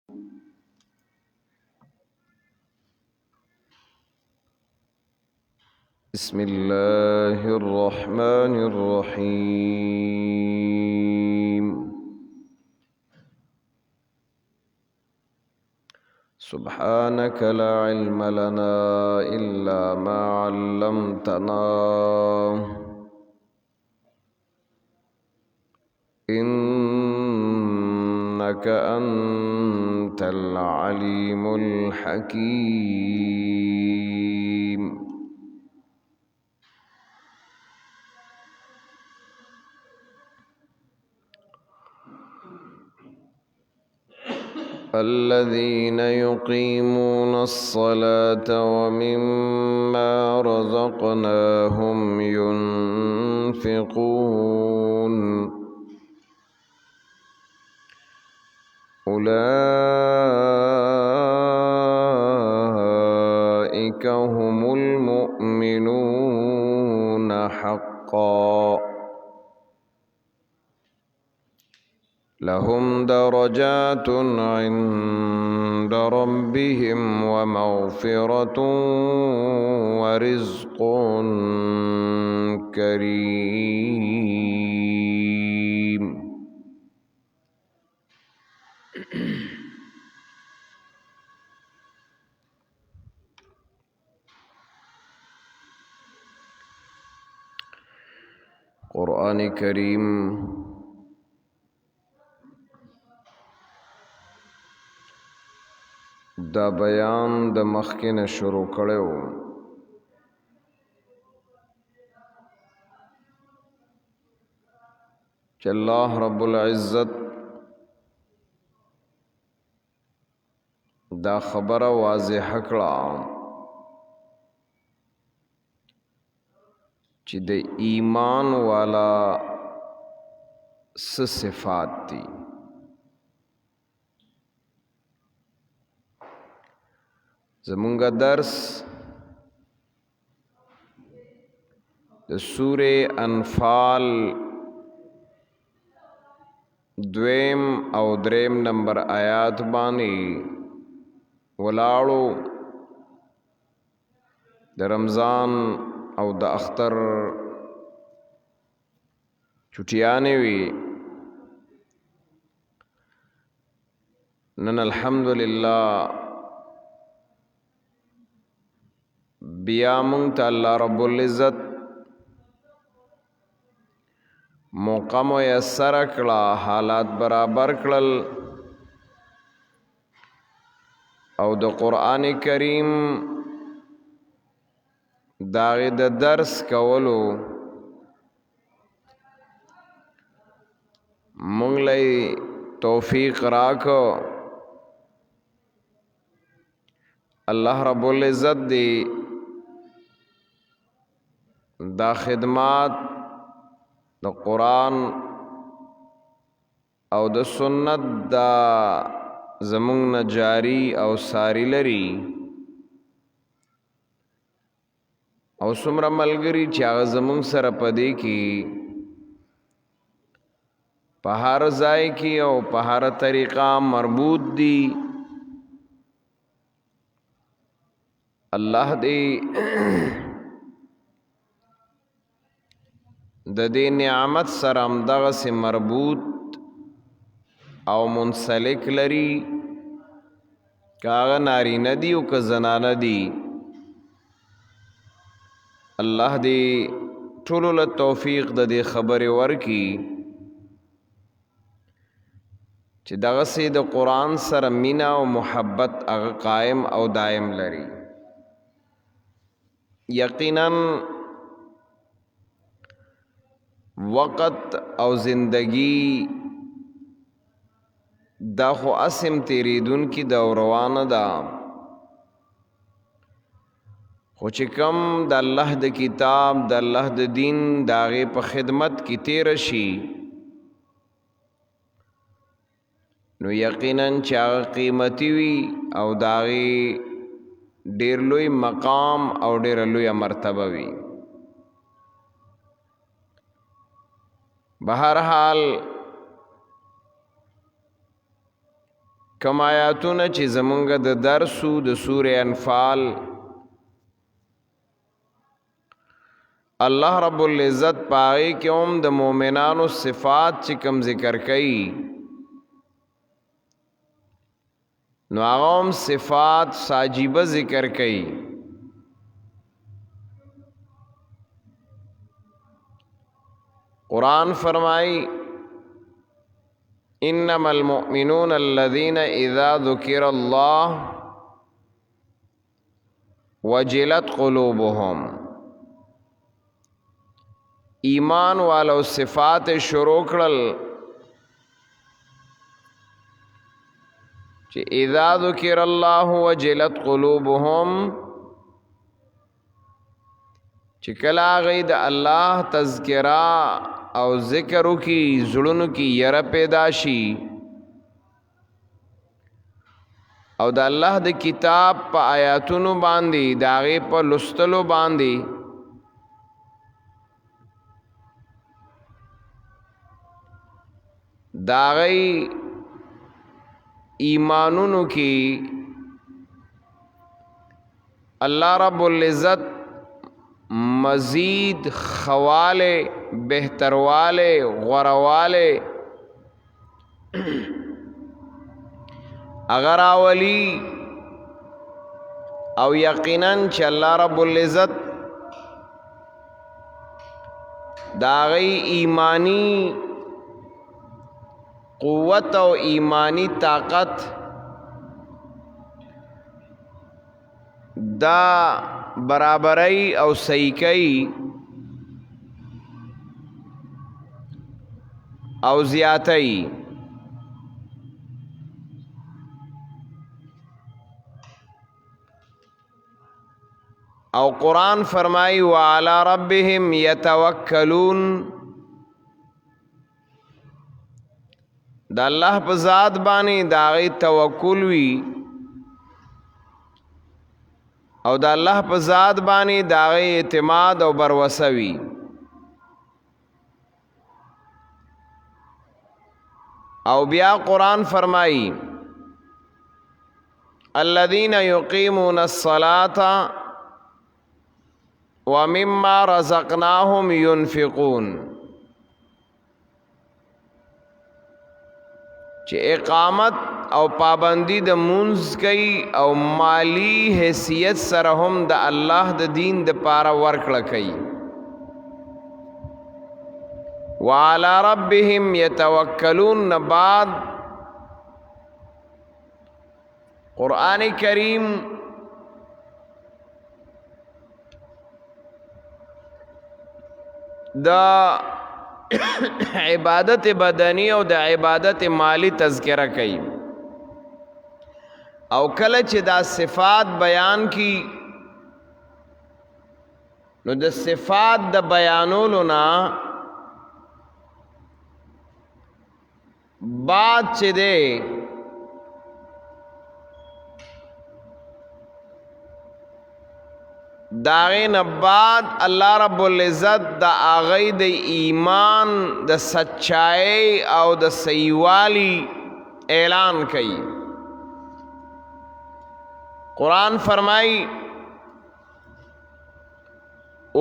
بسم الله الرحمن الرحيم. سبحانك لا علم لنا إلا ما علمتنا إنك أنت العليم الحكيم. الذين يقيمون الصلاة ومما رزقناهم ينفقون أولئك هم المؤمنون حقا لهم درجات عند ربهم ومغفرة ورزق كريم. قرآن کریم دا بیان د مخکې شروع کړو چې الله رب العزت دا خبره واضح کړه چې د ایمان والا څه صفات دي. زمونږ درس د سورې انفال 2 او 3 نمبر آیات باندې ولاړو. د رمضان او د اختر چټیانې وي. نن الحمدلله بیا مونږ ته الله رب العزت موقع میسر کړه، حالات برابر کړل او د قرآن کریم داغه د درس کولو مونږ لای توفیق راکو. الله رب العزت دی دا خدمات د قرآن او د سنت دا زمونږ نه جاری او ساری لري او څومره ملګري چې هغه زمونږ سره په دې کې په هر ځای کې او په هر طریقه مربوط دي. الله دې د دې نعمت سره همدغسې مربوط او منسلک لري، که هغه نارینه دي او که زنانه دي. الله دې ټولو له توفیق د دې خبرې ورکي چې دغسې د قرآن سره مینه او محبت هغه قائم او دائم لري. یقیناً وقت او زندگی دا خو اسم تیریدون کی دوروانه دا، خو چې کم د الله د کتاب د الله د دین داغه په خدمت کی تیر شي نو یقیناً چې هغه قیمتي وي او داغه ډیر لوی مقام او ډیر لوی مرتبه وي. بهرحال کم آیاتونه چې زمونږ د درسو د سورې انفال الله رب العزت پاغي کې هم د مؤمنانو صفات چې کم ذکر کړي نو هغه هم صفات ساجیبه ذکر کړي قرآن فرمائی انما المؤمنون الذين اذا ذكر الله وجلت قلوبهم ایمان والو صفات شروع کړل چې اذا ذکر الله وجلت قلوبهم چې کله هغوی د الله تذکره او ذکر کی زړونو کی یره پیدا شي او د الله د کتاب په آیاتونو باندې د هغې په لوستلو باندې د هغوی ایمانونو کی الله رب العزت مزید خواله بہترواله غرواله اگر اولی او یقینا چې الله رب العزت داغی ایمانی قوت او ایمانی طاقت دا برابرۍ او صحیحۍ او زیاتۍ او قرآن فرمائی وعلى ربهم يتوکلون دا اللہ پا ذات بانی دا غی توکل وی او دا اللہ پا ذات بانی دا غی اعتماد او بروسوی او بیا قرآن فرمائی الذین یقیمون الصلاة ومما رزقناهم ينفقون چې اقامت او پابندی د منځ کوي او مالی حیثیت سره هم د الله د دین د پاره ورکړه کوي وعلى ربهم يتوکلون بعد قرآن کریم دا عبادت بدنی او د عبادت مالی تذکرہ کئی او کله چې دا صفات بیان کی نو د صفات د بیانولو نا بعد چې ده داغین بعد اللہ رب العزت دا آغی دا ایمان دا سچائی او دا سیوالی اعلان کئی قرآن فرمائی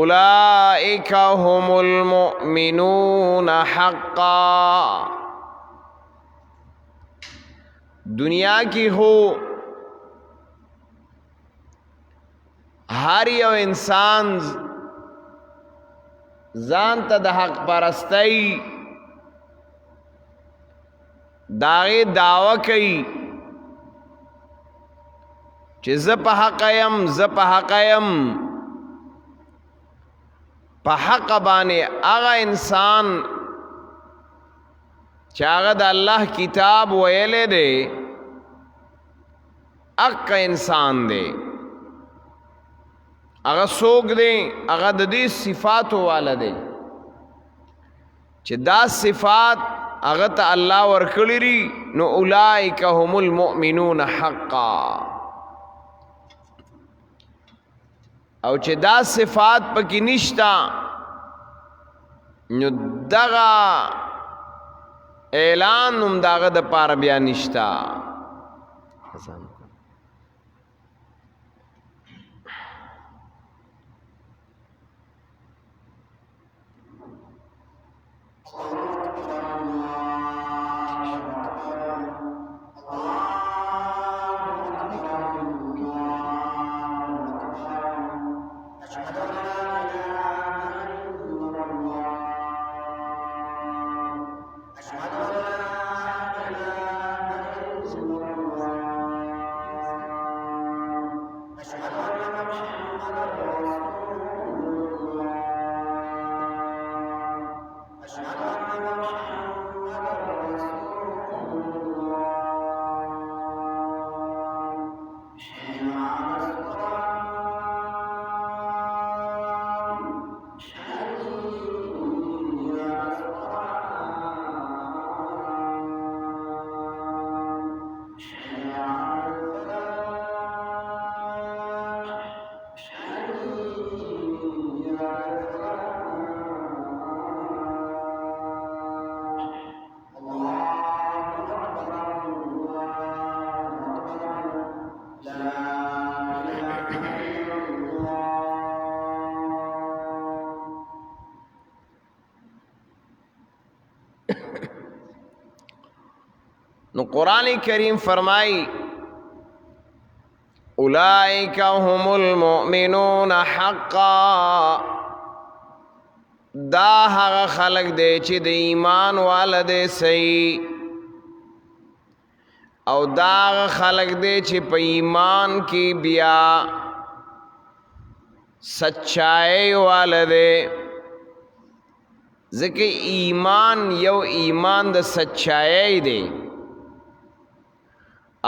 اولئک هم المؤمنون حقا دنیا کی ہو هر یو انسان ځان ته د حق پرستی داغه دعوه کوي چې زه په حق یم په حق باندې هغه انسان چې هغه د الله کتاب ویلې دی حق انسان دی اغا سوک دیں اغا دی صفاتو والا دیں چھ دا صفات اغا تا اللہ ورکلی ری نو اولائک هم المؤمنون حقا او چھ دا صفات پکی نشتا نو دغا اعلان نم داغا دا پار بیا نشتا اذان نو قرآن کریم فرمائی اولئک هم المؤمنون حقا دا هغه خلق دی چې د ایمان والده صحیح او دا هغه خلق دی چې په ایمان کې بیا سچائی والده ځکه ایمان یو ایمان د سچائی دی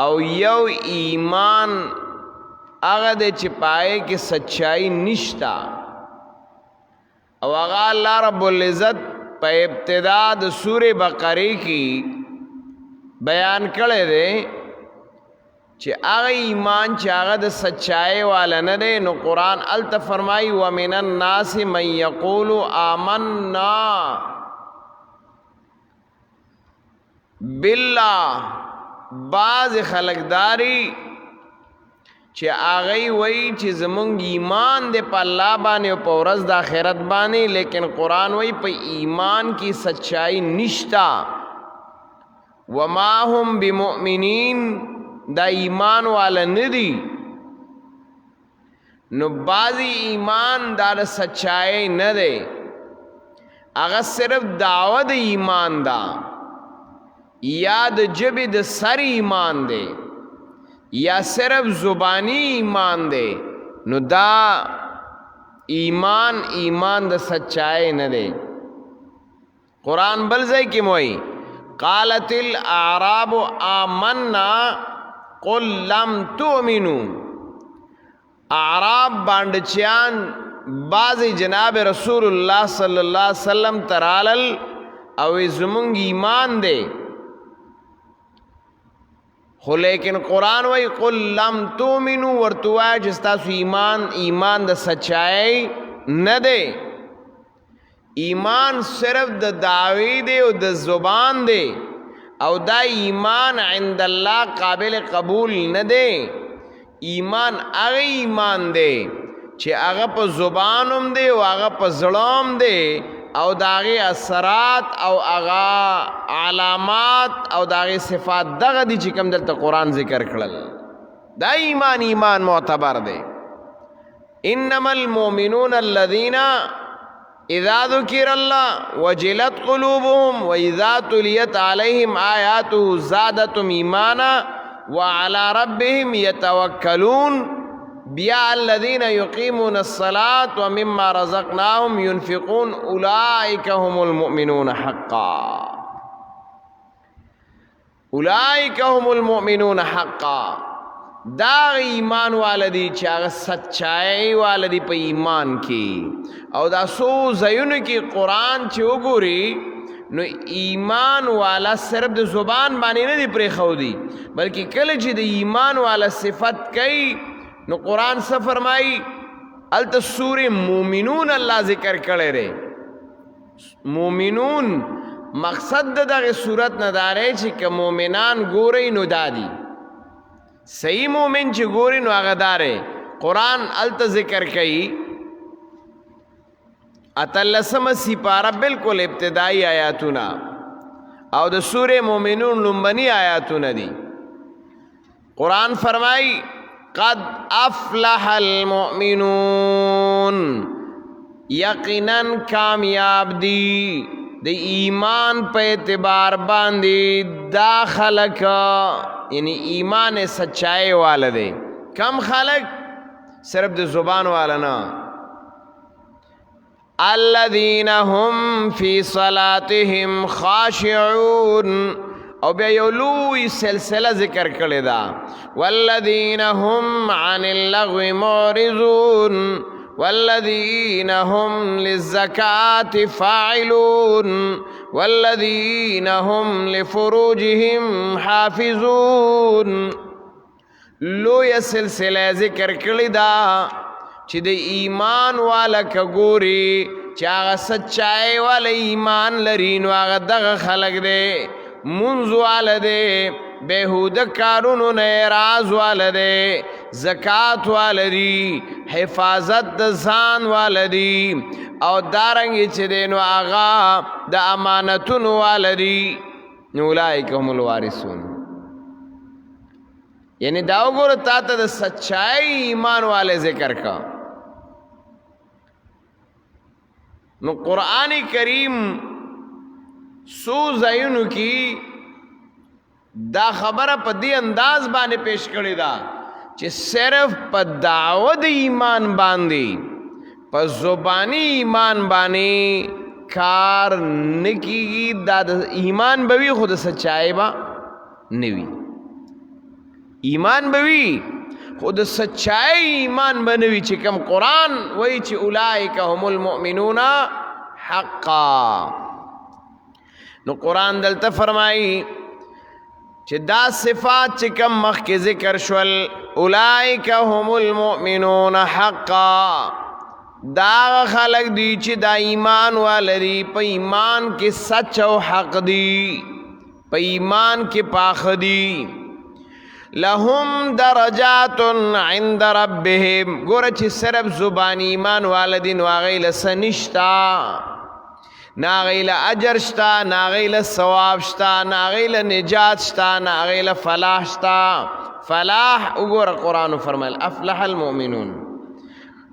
او یو ایمان هغه د چې پای کې سچائی نشتا او هغه الله رب العزت په ابتدا د سورې بقره کې بیان کړی دی چې هغه ایمان چې هغه د سچائی والا نه دی نو قرآن الته فرمایي ومن الناس من یقول آمنا بالله بعض خلقداری چې هغه وایي چې زمونږ ایمان دی په الله باندې او په ورځ د آخرت باندې لیکن قرآن وایي په ایمان کې سچائی نشتا وما هم بمؤمنین دا ایمان والا ندی نو بعضی ایمان دا سچائی نه دی هغه صرف دعوه د ایمان دا یا د جبې د سر ایمان دی یا صرف زبانی ایمان دی نو دا ایمان د سچائی نه دی قرآن بل ځای کې موي قالت الاعراب آمنا قل لم تؤمنوا اعراب باندچیان بعضی جناب رسول الله صلی الله علیه وسلم ترالل او زمونږ ایمان دی خو لیکن قرآن وی قل لم تؤمنوا ورتوای چې ستاسو ایمان د سچائی نه دی ایمان صرف د دعوی دی او د زبان دی او دا ایمان عند الله قابل قبول نه دی ایمان هغه ایمان دی چې هغه په زبانم دی او هغه په زړام دی او داغه اثرات او هغه علامات او داغه صفات دغه دي چې کوم دلته قرآن ذکر کړل دا ایمان معتبر دی انما المؤمنون الذين اذا ذکر الله وجلت قلوبهم واذا تليت عليهم آیاته زادتهم ایمانا وعلى ربهم يتوکلون بیا الذين يقيمون الصلاة ومما رزقناهم ينفقون اولئك هم المؤمنون حقا اولئك هم المؤمنون حقا دا ایمان والدی چې هغه سچائی والدی په ایمان کې او دا سو زیونو کې قرآن چې وګوري نو ایمان والا صرف د زبان باندې نه دی پرې خودي بلکې کله چې د ایمان والا صفت کوي نو قرآن څه فرمایي الته سورې مومنون الله ذکر کړی دی مومنون مقصد د دغه صورت نه داره چې که مومنان ګورئ نو دادي صحیح مومن چې ګوري نو هغه داره قرآن الته ذکر کوي اتلسمه سپاره بالکل ابتدائی آیاتونه او د سوره مومنون لومبني آیاتونه دي قرآن فرمای قد افلح المؤمنون یقینا کامیاب دی د ایمان په اعتبار باندې دا خلق یعنی ایمان سچائی والا دے کم خلق صرف د زبان والا نا الذین هم فی صلاتهم خاشعون او بیا یو لوی سلسله ذکر کړی دا والذین هم عن اللغو معرضون والذین هم للزکاة فاعلون والذین هم لفروجهم حافظون لوی سلسله ذکر کړی دا چې د ایمان والا کګوري چې هغه سچای والا ایمان لري نو هغه دغه خلق دی منځ والا دی بهوده کارونو نه اعراض والا دی زکات والا دی حفاظت د ځان والا دی او دارنګ چې دی نو هغه د امانتونو والا دی اولئک هم الوارثون یعنی دا وګوره تا ته د سچای ایمان والے ذکر کا نو قرآن کریم سو زینو کی دا خبره په دی انداز باندې پیش کړی دا چې صرف په دعوت ایمان باندې په زبانی ایمان باندې کار نکیږي دا د ایمان بوي خود سچای با نوي ایمان بوي خود سچائی ایمان بنوی چې کم قرآن وی چې اولئک هم المؤمنون حقا نو قرآن دلته فرمائی چې دا صفات چې کم مخ کې ذکر شول اولئک هم المؤمنون حقا دا خلق دی چې دا ایمان والری په ایمان کې سچ او حق دی په ایمان کې پاخ دی لهم درجات عند ربهم گوره چی صرف زبان ایمان والدین واغیل سنشتا ناغیل اجر شتا ناغیل ثواب شتا ناغیل نجات شتا ناغیل فلاح شتا فلاح اگوره قرآن فرمائل افلح المؤمنون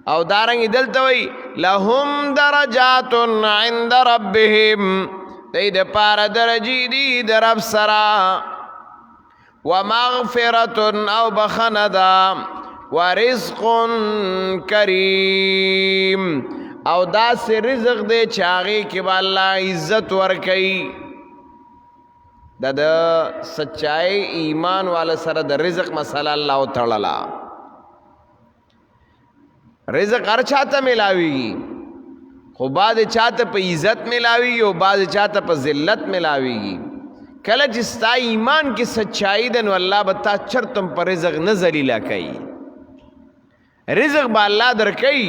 او دارنگی دلتوی لهم درجات عند ربهم دید پار درجی دی در رب سرا ومغفرة او بخندا ورزق کریم او دا سی رزق دے چاگی کی با اللہ عزت ورکی دا سچائی ایمان والا سر دا رزق مسئلہ اللہ تڑلا رزق ہر چاہتا ملاویگی خو بعد چاہتا پا عزت ملاویگی و بعد چاہتا پا ذلت ملاویگی کله چې ستا ایمان کې سچائی ده نو الله به تا چرتم پر رزق نه ذلیله کوي رزق به الله درکوي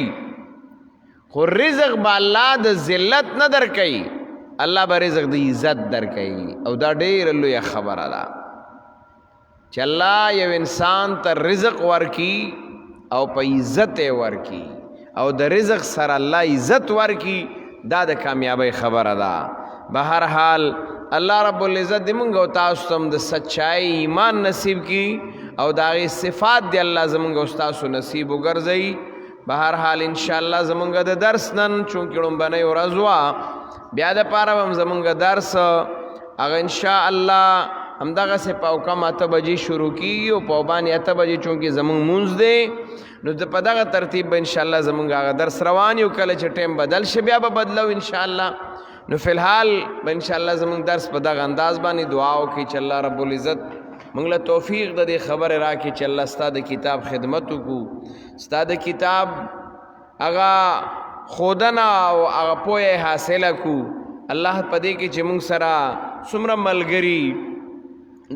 خو رزق به الله د ذلت نه درکوي الله به رزق د عزت درکوي او دا ډېره لویه خبره ده چې الله یو انسان ته رزق ورکي او په عزت یې ورکي او د رزق سره الله عزت ورکي دا د کامیابی خبره ده بهر حال اللہ رب العزت دی منگا و تاسو تم دا سچائی ایمان نصیب کی او داغی صفات دی اللہ زمانگا استاسو نصیب و گرزئی بہرحال انشاءاللہ زمانگا دا درس نن چونکہ رنبنی و رضوا بیاد پارا ہم زمانگا درس اگر انشاءاللہ ہم داغا سے پاوکم 8 بجی شروع کی و پاوبانی 8 بجی چونکہ زمان مونز دے نو دا پا داغا ترتیب با انشاءاللہ زمانگا آغا درس روانی و کل چا ٹیم بدل شبیا با بدلو انشاءاللہ نو فی الحال انشاءاللہ زمان درس پا داغ انداز بانی دعاو کی چا اللہ رب العزت منگلا توفیق دا دے خبر را کی چا اللہ ستا دا کتاب خدمتو کو ستا دا کتاب اگا خودنا و اگا پوئے حاصلہ کو اللہ پا دے کی چا منگ سرا سمرا ملگری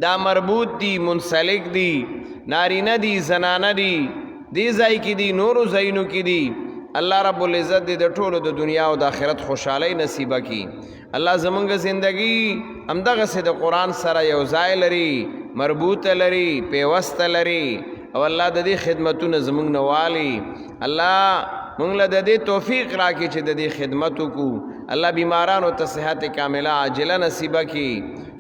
دا مربوط دی منسلک دی نارینہ دی زنانہ دی زائی کی دی نورو زینو کی دی اللہ رب العزت دے ټولو د دنیا او د آخرت خوشحالی نصیبہ کی اللہ زمانگا زندگی امدغه سے د قرآن سره یو ځای لري مربوط لري پیوست لري او الله د دې خدمتونه زمونږ نوالي الله مونږ له د دې توفیق راکړي چې د دې خدمت وکړو الله بیمارانو ته صحت کامله عاجله نصیبه کړي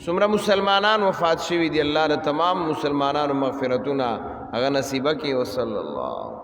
څومره مسلمانان وفات شوي دي الله د تمام مسلمانانو مغفرتونه هغه نصیبه کړي وصلی الله